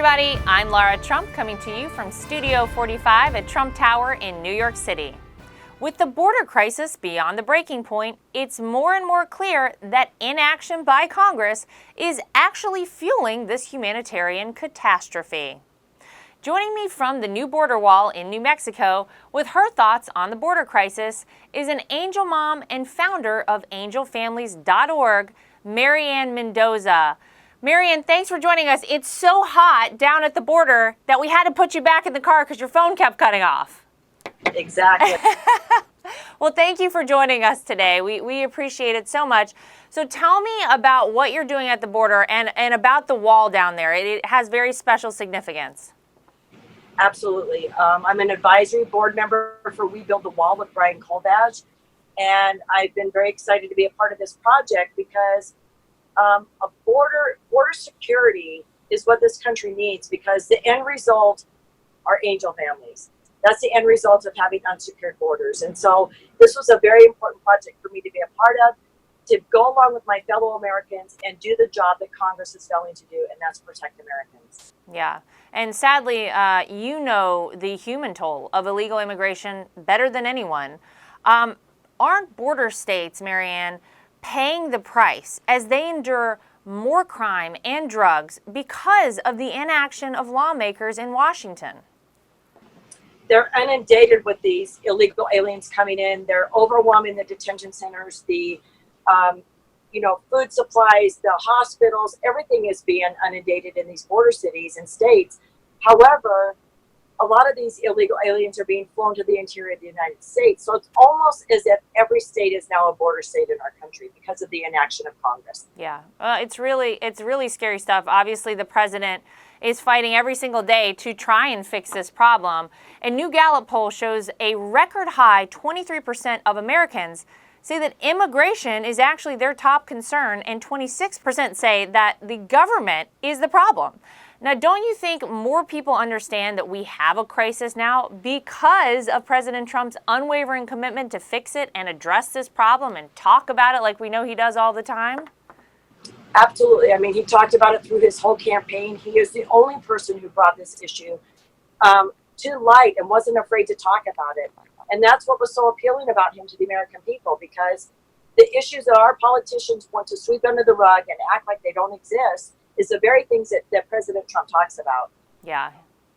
everybody, I'm Lara Trump coming to you from Studio 45 at Trump Tower in New York City. With the border crisis beyond the breaking point, it's more and more clear that inaction by Congress is actually fueling this humanitarian catastrophe. Joining me from the new border wall in New Mexico with her thoughts on the border crisis is an angel mom and founder of angelfamilies.org, Marianne Mendoza. Marianne, thanks for joining us. It's so hot down at the border that we had to put you back in the car because your phone kept cutting off. Exactly. Well, thank you for joining us today. We appreciate it so much. So tell me about what you're doing at the border and about the wall down there. It has very special significance. Absolutely. I'm an advisory board member for We Build the Wall with Brian Kolbaj, and I've been very excited to be a part of this project because a border security is what this country needs, because the end result are angel families. That's the end result of having unsecured borders. And so this was a very important project for me to be a part of, to go along with my fellow Americans and do the job that Congress is failing to do, and that's protect Americans. Yeah. And sadly, you know the human toll of illegal immigration better than anyone. Aren't border states, Marianne, paying the price as they endure more crime and drugs because of the inaction of lawmakers in Washington? They're inundated with these illegal aliens coming in. They're overwhelming the detention centers, the food supplies, the hospitals. Everything is being inundated in these border cities and states. However, a lot of these illegal aliens are being flown to the interior of the United States. So it's almost as if every state is now a border state in our country because of the inaction of Congress. Yeah, it's really scary stuff. Obviously, the president is fighting every single day to try and fix this problem. A new Gallup poll shows a record high 23% of Americans say that immigration is actually their top concern, and 26% say that the government is the problem. Now, don't you think more people understand that we have a crisis now because of President Trump's unwavering commitment to fix it and address this problem and talk about it like we know he does all the time? Absolutely. I mean, he talked about it through his whole campaign. He is the only person who brought this issue to light and wasn't afraid to talk about it. And that's what was so appealing about him to the American people, because the issues that our politicians want to sweep under the rug and act like they don't exist is the very things that President Trump talks about. Yeah.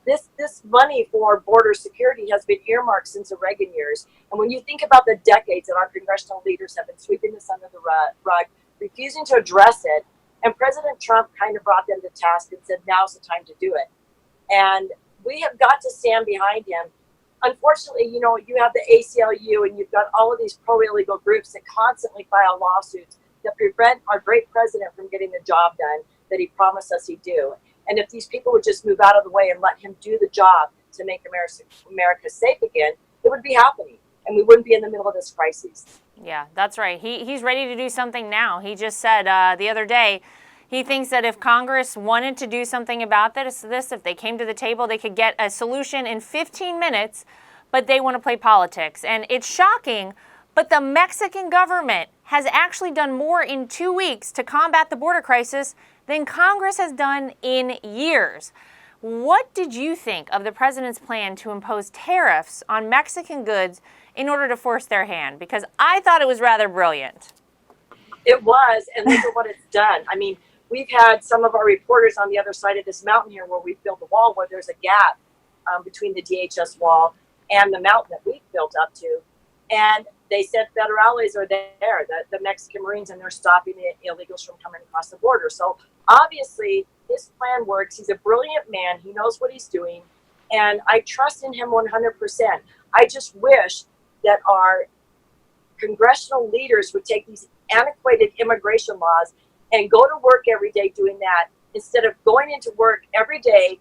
This money for border security has been earmarked since the Reagan years. And when you think about the decades that our congressional leaders have been sweeping this under the rug, refusing to address it, and President Trump kind of brought them to task and said, now's the time to do it. And we have got to stand behind him. Unfortunately, you have the ACLU and you've got all of these pro-illegal groups that constantly file lawsuits that prevent our great president from getting the job done that he promised us he'd do. And if these people would just move out of the way and let him do the job to make America safe again, it would be happening, and we wouldn't be in the middle of this crisis. Yeah, that's right. He's ready to do something now. He just said the other day, he thinks that if Congress wanted to do something about this, if they came to the table, they could get a solution in 15 minutes, but they want to play politics. And it's shocking, but the Mexican government has actually done more in 2 weeks to combat the border crisis than Congress has done in years. What did you think of the president's plan to impose tariffs on Mexican goods in order to force their hand? Because I thought it was rather brilliant. It was, and look at what it's done. I mean, we've had some of our reporters on the other side of this mountain here where we've built a wall where there's a gap between the DHS wall and the mountain that we've built up to. And they said federales are there, the Mexican Marines, and they're stopping the illegals from coming across the border. So obviously his plan works. He's a brilliant man. He knows what he's doing. And I trust in him 100%. I just wish that our congressional leaders would take these antiquated immigration laws and go to work every day doing that, instead of going into work every day,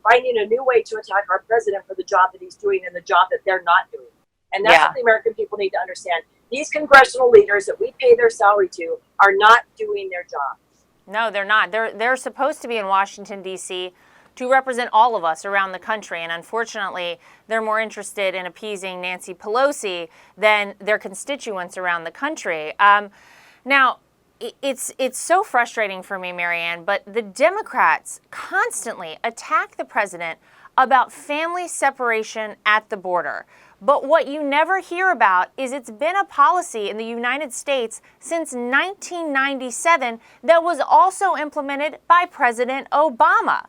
finding a new way to attack our president for the job that he's doing and the job that they're not doing. And that's what the American people need to understand. These congressional leaders that we pay their salary to are not doing their job. No, they're not. They're supposed to be in Washington, D.C. to represent all of us around the country. And unfortunately, they're more interested in appeasing Nancy Pelosi than their constituents around the country. Now, it's so frustrating for me, Marianne, but the Democrats constantly attack the president about family separation at the border. But what you never hear about is it's been a policy in the United States since 1997 that was also implemented by President Obama.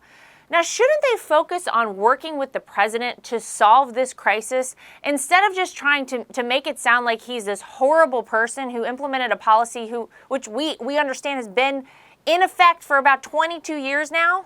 Now, shouldn't they focus on working with the president to solve this crisis instead of just trying to make it sound like he's this horrible person who implemented a policy which we understand has been in effect for about 22 years now?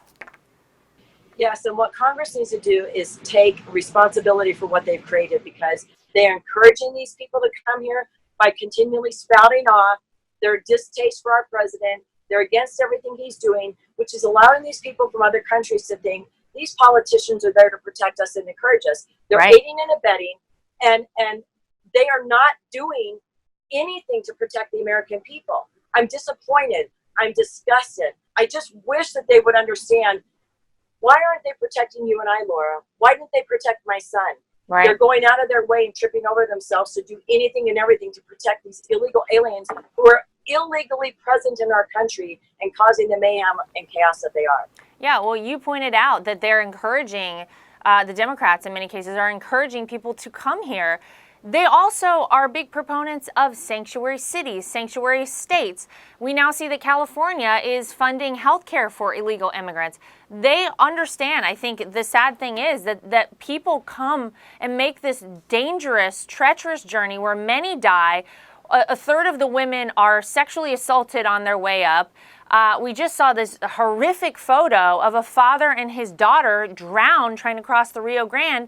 Yes, and what Congress needs to do is take responsibility for what they've created, because they're encouraging these people to come here by continually spouting off their distaste for our president. They're against everything he's doing, which is allowing these people from other countries to think these politicians are there to protect us and encourage us. They're Right. aiding and abetting, and they are not doing anything to protect the American people. I'm disappointed. I'm disgusted. I just wish that they would understand, why aren't they protecting you and I, Laura? Why didn't they protect my son? Right. They're going out of their way and tripping over themselves to do anything and everything to protect these illegal aliens who are illegally present in our country and causing the mayhem and chaos that they are. Yeah, well, you pointed out that they're encouraging, the Democrats in many cases are encouraging people to come here. They also are big proponents of sanctuary cities, sanctuary states. We now see that California is funding health care for illegal immigrants. They understand, I think the sad thing is that people come and make this dangerous, treacherous journey where many die. A third of the women are sexually assaulted on their way up. We just saw this horrific photo of a father and his daughter drowned trying to cross the Rio Grande.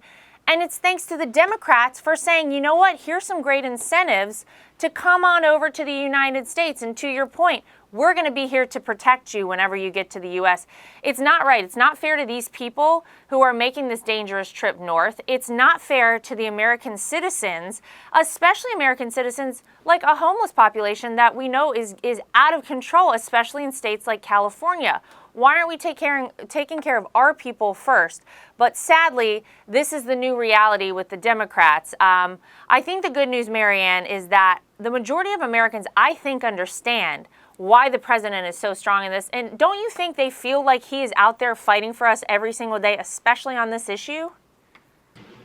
And it's thanks to the Democrats for saying, you know what, here's some great incentives to come on over to the United States. And to your point, we're going to be here to protect you whenever you get to the U.S. It's not right. It's not fair to these people who are making this dangerous trip north. It's not fair to the American citizens, especially American citizens like a homeless population that we know is out of control, especially in states like California. Why aren't we taking care of our people first? But sadly, this is the new reality with the Democrats. I think the good news, Marianne, is that the majority of Americans, I think, understand why the president is so strong in this. And don't you think they feel like he is out there fighting for us every single day, especially on this issue?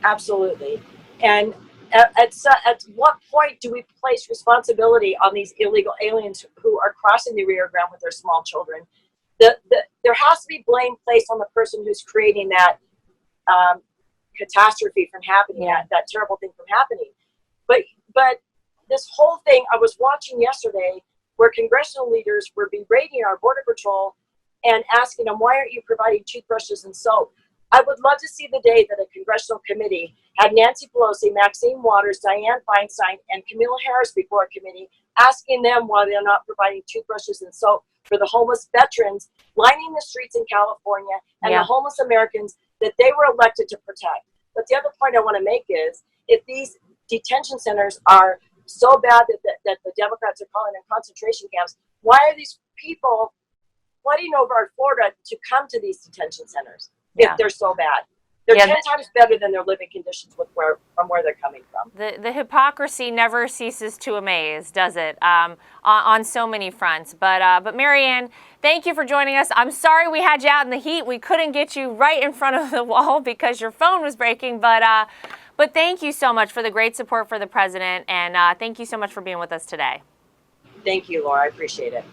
Absolutely. And at what point do we place responsibility on these illegal aliens who are crossing the Rio Grande with their small children? There has to be blame placed on the person who's creating that catastrophe from happening, that terrible thing from happening. But this whole thing, I was watching yesterday where congressional leaders were berating our Border Patrol and asking them, why aren't you providing toothbrushes and soap? I would love to see the day that a congressional committee had Nancy Pelosi, Maxine Waters, Dianne Feinstein, and Kamala Harris before a committee, asking them why they're not providing toothbrushes and soap for the homeless veterans lining the streets in California and the homeless Americans that they were elected to protect. But the other point I want to make is, if these detention centers are so bad that the Democrats are calling them concentration camps, why are these people flooding over our Florida to come to these detention centers if they're so bad? They're 10 times better than their living conditions from where they're coming from. The hypocrisy never ceases to amaze, does it? On so many fronts. But Marianne, thank you for joining us. I'm sorry we had you out in the heat. We couldn't get you right in front of the wall because your phone was breaking. But thank you so much for the great support for the president, and thank you so much for being with us today. Thank you, Laura. I appreciate it.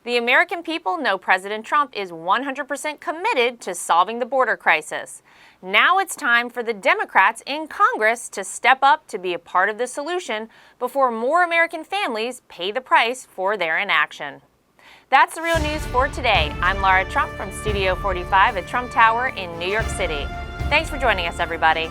The American people know President Trump is 100% committed to solving the border crisis. Now it's time for the Democrats in Congress to step up to be a part of the solution before more American families pay the price for their inaction. That's the real news for today. I'm Lara Trump from Studio 45 at Trump Tower in New York City. Thanks for joining us, everybody.